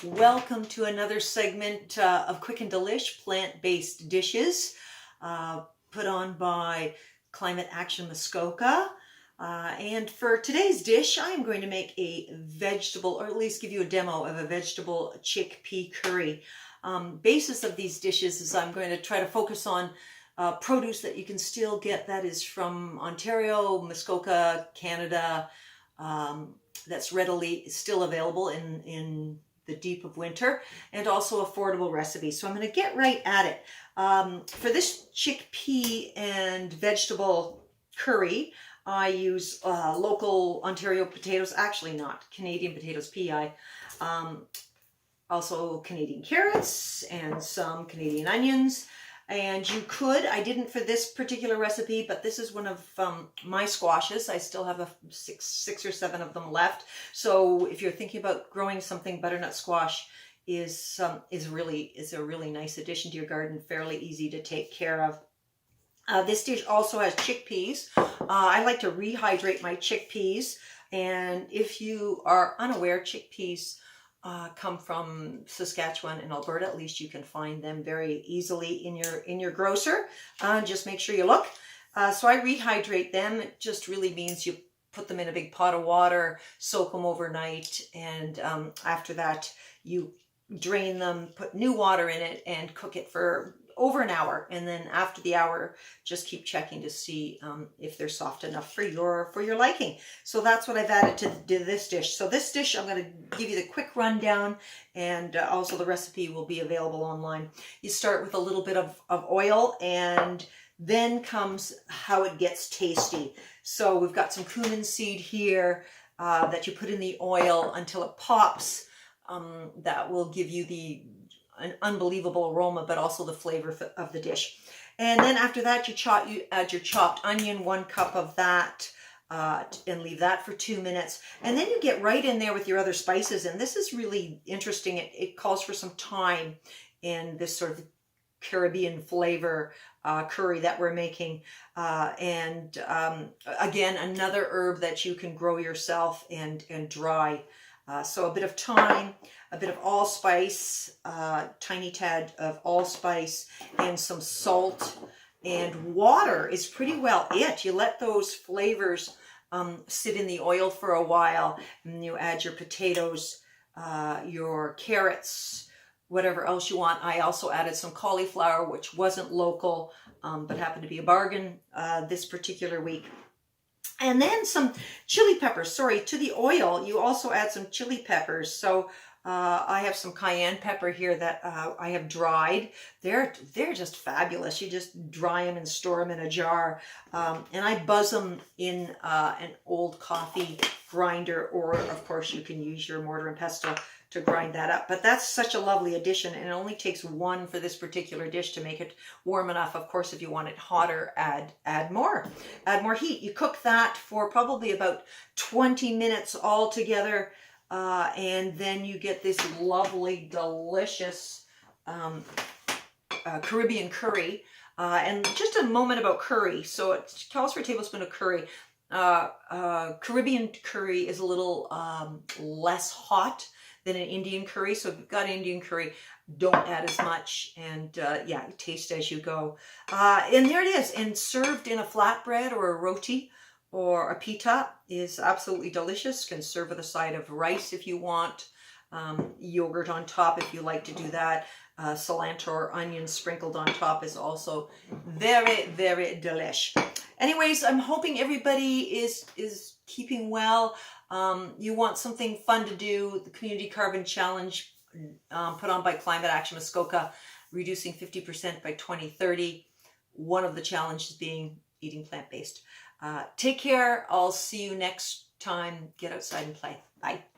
Welcome to another segment of Quick and Delish plant-based dishes put on by Climate Action Muskoka. And for today's dish, I am going to make a vegetable, or at least give you a demo of a vegetable chickpea curry. Basis of these dishes is I'm going to try to focus on produce that you can still get that is from Ontario, Muskoka, Canada, that's readily still available in the deep of winter, and also affordable recipes. So I'm going to get right at it. For this chickpea and vegetable curry, I use local Ontario potatoes, actually not Canadian potatoes, PI, also Canadian carrots and some Canadian onions. And you could, I didn't for this particular recipe, but this is one of my squashes. I still have six or seven of them left. So if you're thinking about growing something, butternut squash is a really nice addition to your garden, fairly easy to take care of. This dish also has chickpeas. I like to rehydrate my chickpeas. And if you are unaware, chickpeas come from Saskatchewan and Alberta. At least you can find them very easily in your grocer. Just make sure you look. So I rehydrate them. It just really means you put them in a big pot of water, soak them overnight, and after that you drain them, put new water in it, and cook it for over an hour. And then after the hour, just keep checking to see if they're soft enough for your liking. So that's what I've added to this dish. So this dish, I'm going to give you the quick rundown, and also the recipe will be available online. You start with a little bit of oil, and then comes how it gets tasty. So we've got some cumin seed here that you put in the oil until it pops. That will give you an unbelievable aroma, but also the flavor of the dish. And then after that, you add your chopped onion, 1 cup of that, and leave that for 2 minutes. And then you get right in there with your other spices. And this is really interesting. It calls for some time in this sort of Caribbean flavor curry that we're making. Again, another herb that you can grow yourself and dry. So a bit of thyme, a bit of allspice, tiny tad of allspice, and some salt, and water is pretty well it. You let those flavors sit in the oil for a while, and you add your potatoes, your carrots, whatever else you want. I also added some cauliflower, which wasn't local, but happened to be a bargain this particular week. And then some chili peppers. Sorry, to the oil, you also add some chili peppers. So I have some cayenne pepper here that I have dried. They're just fabulous. You just dry them and store them in a jar. And I buzz them in an old coffee grinder, or of course you can use your mortar and pestle to grind that up. But that's such a lovely addition, and it only takes 1 for this particular dish to make it warm enough. Of course, if you want it hotter, add more heat. You cook that for probably about 20 minutes altogether, and then you get this lovely, delicious Caribbean curry. And just a moment about curry. So it calls for a tablespoon of curry. Caribbean curry is a little less hot than an Indian curry. So if you've got Indian curry, don't add as much, and yeah, taste as you go. And there it is, and served in a flatbread or a roti or a pita is absolutely delicious. Can serve with a side of rice if you want, yogurt on top if you like to do that. Cilantro or onions sprinkled on top is also very, very delish. Anyways, I'm hoping everybody is keeping well. You want something fun to do, the Community Carbon Challenge put on by Climate Action Muskoka, reducing 50% by 2030. One of the challenges being eating plant-based. Take care. I'll see you next time. Get outside and play. Bye.